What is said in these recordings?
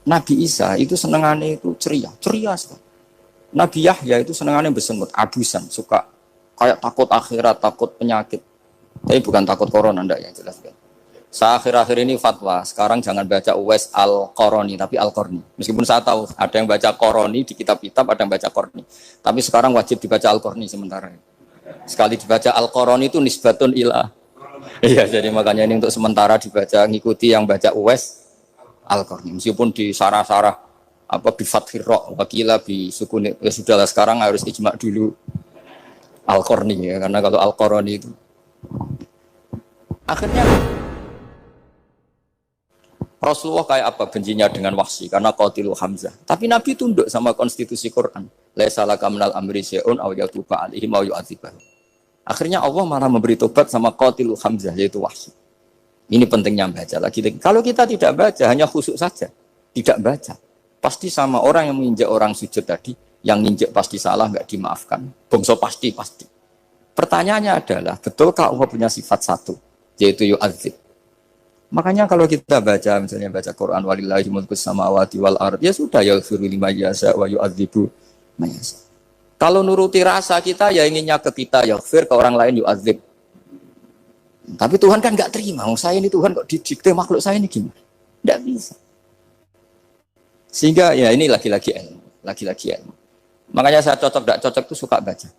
Nabi Isa itu senengannya itu ceria, ceria sekali. Nabi Yahya itu senengannya bersemut, abusan, suka kayak takut akhirat, takut penyakit. Tapi bukan takut corona, enggak yang jelas kan. Saya akhir-akhir ini fatwa, sekarang jangan baca Uwais Al-Qarani, tapi Al-Qarni. Meskipun saya tahu ada yang baca Qarani di kitab-kitab, ada yang baca Qarni. Tapi sekarang wajib dibaca Al-Qarni sementara. Sekali dibaca Al-Qarani itu nisbatun ilah. Iya, jadi makanya ini untuk sementara dibaca, ngikuti yang baca Uwais Al-Qarni. Meskipun di sarah-sarah apa bi fathir ra wakila bi sukun, ya sudahlah sekarang harus ijma dulu Al-Qarni ya, karena kalau Al-Qarani itu akhirnya Rasulullah kayak apa bencinya dengan Wahsy karena qatilu Hamzah. Tapi Nabi tunduk sama konstitusi Quran. Laisa laka minal amri syai'un aw yatuba alaihim aw yu'adzibahum. Akhirnya Allah malah memberi tobat sama qatilu Hamzah yaitu Wahsy. Ini pentingnya baca lagi. Kalau kita tidak baca hanya khusuk saja, tidak baca. Pasti sama orang yang menginjak orang sujud tadi, yang nginjak pasti salah enggak dimaafkan. Bongso pasti. Pertanyaannya adalah, betulkah Allah punya sifat satu yaitu yu'adzib? Makanya kalau kita baca misalnya baca Quran walillahi mulkus samawati wal ard ya sudah yaghfiru liman yasha wa yu'adzibu man yasha. Kalau nuruti rasa kita ya inginnya ke kita yaghfir, ke orang lain yu'adzib. Tapi Tuhan kan enggak terima. Saya ini Tuhan kok didikte makhluk saya ini gimana? Enggak bisa. Sehingga ya ini lagi-lagi ilmu. Makanya saya cocok enggak cocok itu suka baca.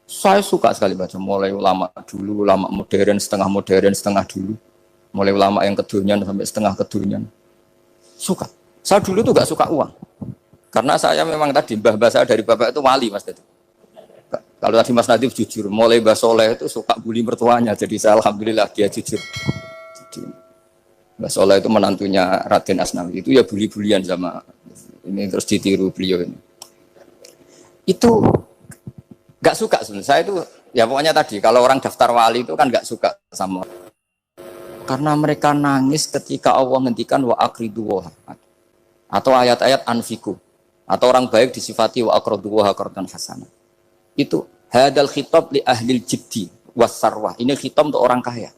Saya suka sekali baca mulai ulama dulu, ulama modern, setengah dulu. Mulai ulama yang kedunian sampai setengah kedunian. Suka. Saya dulu tuh gak suka uang. Karena saya memang tadi, mbah-mbah saya dari bapak itu wali mas. Kalau tadi Mas Nadif jujur, mulai Mbah Soleh itu suka bully mertuanya. Jadi saya alhamdulillah dia jujur. Jadi, Mbah Soleh itu menantunya Raden Asnawi. Itu ya bully-bulian sama ini terus ditiru beliau ini. Itu gak suka sebenarnya. Saya itu ya pokoknya tadi, kalau orang daftar wali itu kan gak suka sama. Karena mereka nangis ketika Allah ngendikan wa aqridu atau ayat-ayat anfiku atau orang baik disifati wa aqridu wa qardan hasanah. Itu hadal khitab li ahlil jiddi wasarwah. Ini khitab untuk orang kaya.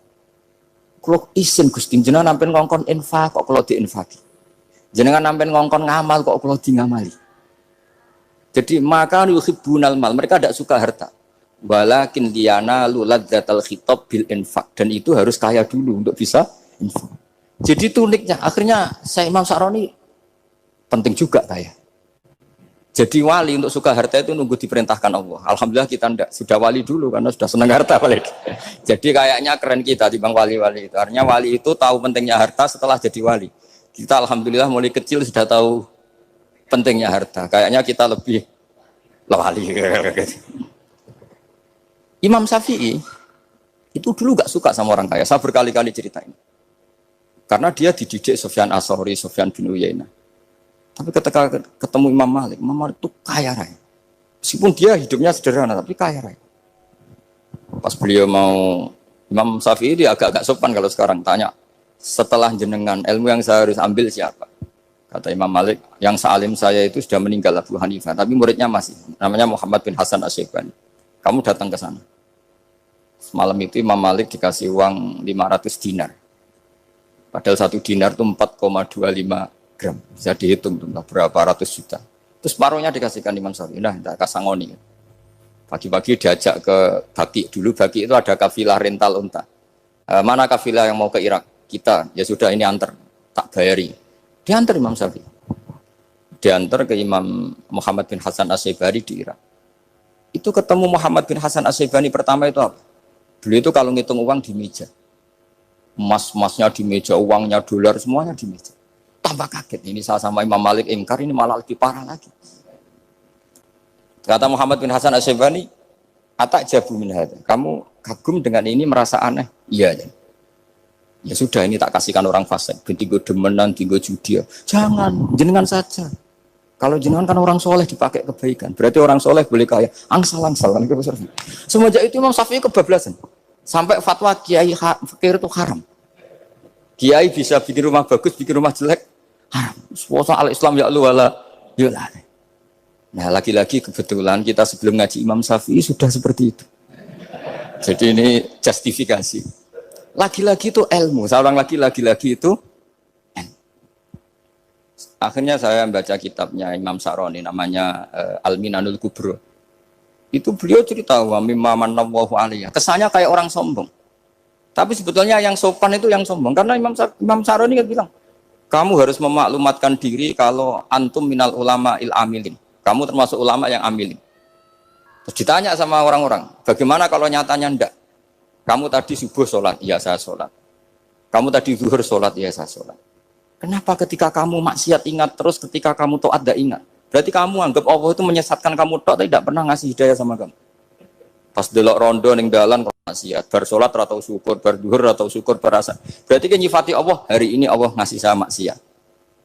Kalau isin Gusti jenengan nampen ngongkon infak kok kalau diinfaki. Jenengan nampen ngongkon ngamal kok kalau di ngamali. Jadi maka yuhibbunal mal, mereka tidak suka harta. Walakin liyana luladzatal khitab bil infak, dan itu harus kaya dulu untuk bisa infak. Jadi itu uniknya. Akhirnya saya Imam Sa'roni penting juga kaya. Jadi wali untuk suka harta itu nunggu diperintahkan Allah. Alhamdulillah kita enggak, sudah wali dulu karena sudah senang harta balik. Jadi kayaknya keren kita di bang wali-wali itu. Artinya wali itu tahu pentingnya harta setelah jadi wali. Kita alhamdulillah mulai kecil sudah tahu pentingnya harta. Kayaknya kita lebih wali. Imam Syafi'i itu dulu gak suka sama orang kaya. Saya berkali-kali ceritain. Karena dia dididik Sufyan As-Tsauri, Sufyan bin Uyainah. Tapi ketika ketemu Imam Malik itu kaya raya. Meskipun dia hidupnya sederhana, tapi kaya raya. Pas beliau mau, Imam Syafi'i dia agak-agak sopan kalau sekarang tanya, setelah jenengan ilmu yang saya harus ambil siapa? Kata Imam Malik, yang sealim saya itu sudah meninggal Abu Hanifah, tapi muridnya masih, namanya Muhammad bin Hasan Asy-Syaibani. Kamu datang ke sana. Semalam itu Imam Malik dikasih uang 500 dinar. Padahal 1 dinar itu 4,25 gram. Bisa dihitung tuh, berapa ratus juta. Terus paruhnya dikasihkan Imam Syafi'i. Nah, tidak kasangoni. Pagi-pagi diajak ke Baki. Dulu Baki itu ada kafilah rental unta. Mana kafilah yang mau ke Irak? Kita. Ya sudah ini antar. Tak bayari. Diantar Imam Syafi'i. Diantar ke Imam Muhammad bin Hasan Asy-Syaibani di Irak. Itu ketemu Muhammad bin Hasan Asy-Syaibani pertama itu apa? Beliau itu kalau ngitung uang di meja. Emas-emasnya di meja, uangnya dolar semuanya di meja. Tambah kaget. Ini saya sama Imam Malik ingkar, ini malah lebih parah lagi. Kata Muhammad bin Hasan Asy-Syaibani, "Atak jabu min hadza." Kamu kagum dengan ini merasa aneh? Iya. Ya sudah ini tak kasihkan orang fasik. Tinggo demenan, tinggo judi. Jangan, jenengan saja. Kalau jenengan kan orang soleh dipakai kebaikan, berarti orang soleh boleh kaya. Angsal kan itu. Semenjak itu Imam Syafi'i kebablasan. Sampai fatwa kiai fakir itu haram. Kiai bisa bikin rumah bagus, bikin rumah jelek, haram. Puasa al-Islam ya lu wala yulah. Nah, lagi-lagi kebetulan kita sebelum ngaji Imam Syafi'i sudah seperti itu. Jadi ini justifikasi. Lagi-lagi itu ilmu. Saya ulang lagi itu Akhirnya saya baca kitabnya Imam Sa'roni namanya Al-Minanul Kubro. Itu beliau cerita wa mimma manallahu alaihi. Kesannya kayak orang sombong. Tapi sebetulnya yang sopan itu yang sombong karena Imam Sa'roni kan bilang, kamu harus memaklumatkan diri kalau antum minal ulama il amilin. Kamu termasuk ulama yang amilin. Terus ditanya sama orang-orang, bagaimana kalau nyatanya enggak? Kamu tadi subuh sholat, iya saya sholat. Kamu tadi zuhur sholat, iya saya sholat. Kenapa ketika kamu maksiat ingat terus, ketika kamu taat tidak ingat? Berarti kamu anggap Allah itu menyesatkan kamu tok, tapi tidak pernah ngasih hidayah sama kamu. Pas delok rondo ning dalan kok maksiat, bar sholat atau syukur, bar zuhur atau syukur berasa. Berarti kan nyifati Allah, hari ini Allah ngasih saya maksiat.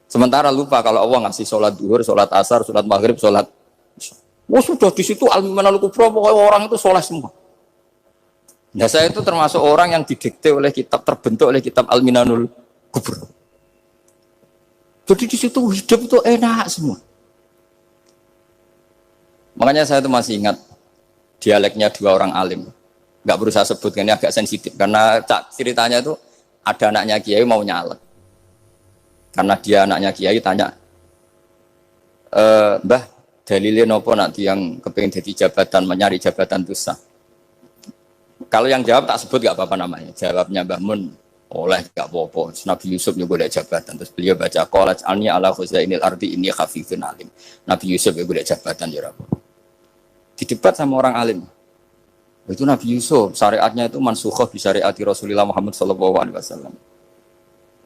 Sementara lupa kalau Allah ngasih sholat zuhur, sholat asar, sholat maghrib, sholat. Oh sudah di situ Al-Minanul Kubro, pokoknya orang itu soleh semua. Nah saya itu termasuk orang yang didikte oleh kitab, terbentuk oleh kitab Al-Minanul Kubro. Jadi di situ hidup itu enak semua. Makanya saya itu masih ingat dialeknya dua orang alim. Nggak berusaha sebut, ini agak sensitif. Karena ceritanya itu ada anaknya kiai mau nyalek. Karena dia anaknya kiai tanya, Mbah, dalilnya nopo nanti yang kepingin jadi jabatan, mencari jabatan itu sah. Kalau yang jawab tak sebut nggak apa-apa namanya. Jawabnya Mbah Mun, oleh nggak apa-apa. Nabi Yusuf juga ada jabatan. Terus beliau baca qalat alni ala khuzainil ardi ini khafifun alim. Nabi Yusuf juga ada jabatan ya Rabb. Didebat sama orang alim. Itu Nabi Yusuf, syariatnya itu mansukhoh bi syariati Rasulullah Muhammad SAW.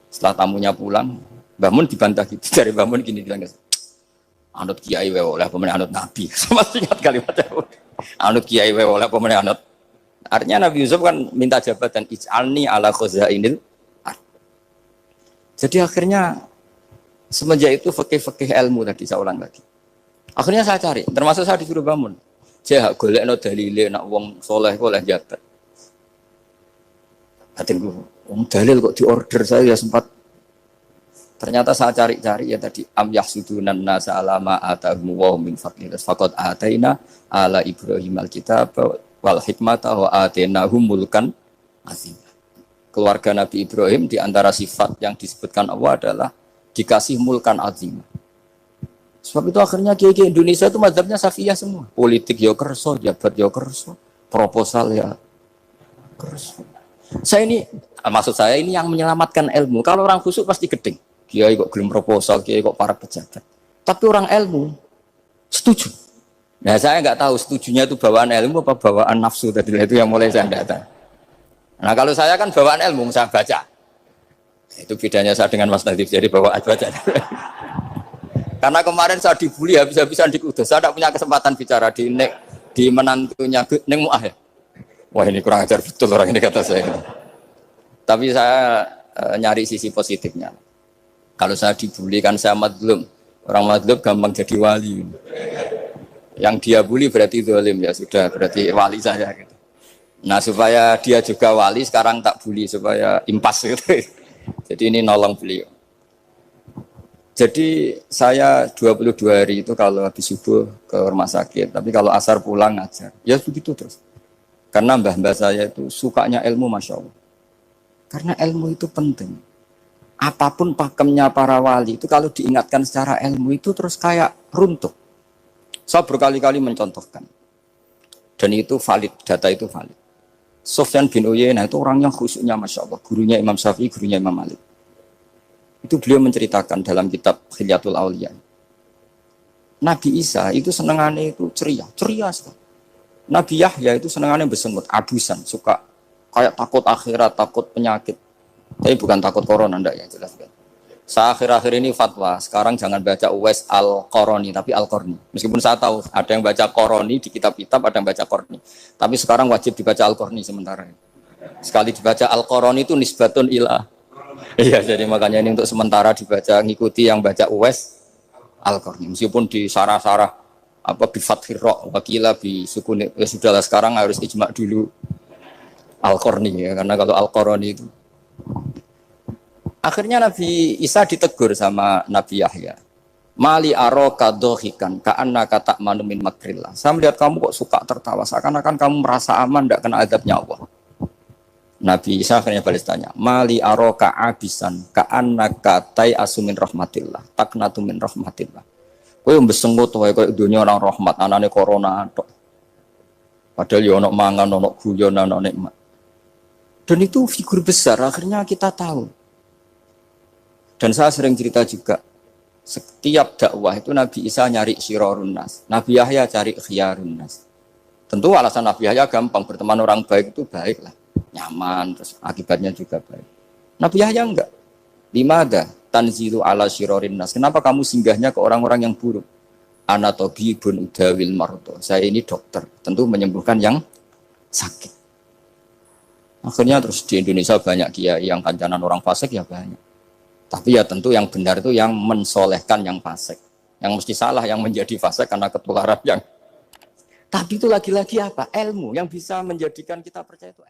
Setelah tamunya pulang, Mbah Mun dibantah gitu. Dari Mbah Mun gini bilang, anut kiai wae oleh pemenang anut Nabi. Sama ingat kalimatnya. Anut kiai wae oleh pemenang anut. Artinya Nabi Yusuf kan minta jabatan ij'alni ala khuzainil ard. Jadi akhirnya semenjak itu fikih-fikih ilmu tadi saya ulang lagi. Akhirnya saya cari, termasuk saya disuruh bangun. Saya golekno dalile nak wong soleh kok oleh jabat. Hatinku, wong dalil kok diorder saya sempat. Ternyata saya cari-cari ya tadi am yahsudunan nasa alama atahum wa min fadlih. Faqad ataina ala Ibrahim alkitab wal hikmata wa atainahum mulkan azim. Keluarga Nabi Ibrahim di antara sifat yang disebutkan Allah adalah dikasih mulkan azim. Sebab itu akhirnya kiai Indonesia itu mazhabnya Safiyah semua. Politik ya kerso, jabat ya kerso, proposal ya kerso. Saya ini, maksud saya ini yang menyelamatkan ilmu. Kalau orang khusyuk pasti gedeng. Kiai kok gelem proposal, kiai kok para pejabat. Tapi orang ilmu setuju. Nah saya nggak tahu setujunya itu bawaan ilmu apa bawaan nafsu tadi itu yang mulai saya datang. Nah kalau saya kan bawaan ilmu, saya baca. Itu bedanya saya dengan Mas Nadif, jadi bawaan baca. Karena kemarin saya dibully habis-habisan di Kudus, saya tidak punya kesempatan bicara di menantunya Neng Mu'ah ya. Wah ini kurang ajar betul orang ini kata saya. Tapi saya nyari sisi positifnya. Kalau saya dibully kan saya madlum. Orang madlum gampang jadi wali. Yang dia bully berarti zalim ya sudah berarti wali saya gitu. Nah supaya dia juga wali sekarang tak bully supaya impas gitu. Jadi ini nolong beliau. Jadi saya 22 hari itu kalau habis subuh ke rumah sakit, tapi kalau asar pulang ngajar. Ya begitu terus. Karena mbah-mbah saya itu sukanya ilmu Masya Allah. Karena ilmu itu penting. Apapun pakemnya para wali itu kalau diingatkan secara ilmu itu terus kayak runtuh. Saya berkali-kali mencontohkan. Dan itu valid, data itu valid. Sufyan bin Uyainah itu orang yang khusyuknya Masya Allah. Gurunya Imam Syafi'i, gurunya Imam Malik. Itu beliau menceritakan dalam kitab Hilyatul Auliya. Nabi Isa itu senengannya itu ceria sekali. Nabi Yahya itu senengannya bersemut, abusan, suka kayak takut akhirat, takut penyakit. Tapi bukan takut corona, enggak ya jelas kan. Saya akhir-akhir ini fatwa, sekarang jangan baca Uwais Al-Qarani, tapi Al-Qarni. Meskipun saya tahu ada yang baca Qarani di kitab-kitab, ada yang baca Qarni. Tapi sekarang wajib dibaca Al-Qarni sementara. Sekali dibaca Al-Qarani itu nisbatun ilah. Iya, jadi makanya ini untuk sementara dibaca, ngikuti yang baca Uwais Al-Qarni. Meskipun di sarah-sarah apa bi fathir ra wakila bi sukun, ya sudahlah sekarang harus ijma dulu Al-Qarni ya, karena kalau Al-Qarani itu akhirnya Nabi Isa ditegur sama Nabi Yahya. Mali aroka dohikan ka'anna kata manumin makrillah. Saya melihat kamu kok suka tertawa, seakan-akan kamu merasa aman tidak kena azabnya Allah. Nabi Isa akhirnya balas tanya, mali aroka abisan ka'annaka tai asumin rahmatillah taknatu min rahmatillah. Kowe mbesengut wae koyo dunya orang rahmat anane corona tok. Padahal ya ono mangan, ono guyon, ono nikmat. Dan itu figur besar, akhirnya kita tahu. Dan saya sering cerita juga, setiap dakwah itu Nabi Isa nyari syirorun nas, Nabi Yahya cari khiyarun nas. Tentu alasan Nabi Yahya gampang, berteman orang baik itu baik lah, nyaman, terus akibatnya juga baik. Nabi Yahya enggak. Limada tanzilu ala syirorin nas. Kenapa kamu singgahnya ke orang-orang yang buruk? Ana tabibun udawil mardo. Saya ini dokter, tentu menyembuhkan yang sakit. Akhirnya terus di Indonesia banyak kiai yang kancanan orang fasik ya banyak. Tapi ya tentu yang benar itu yang mensolehkan yang fasik. Yang mesti salah yang menjadi fasik karena ketularan yang. Tapi itu lagi-lagi apa? Ilmu yang bisa menjadikan kita percaya itu.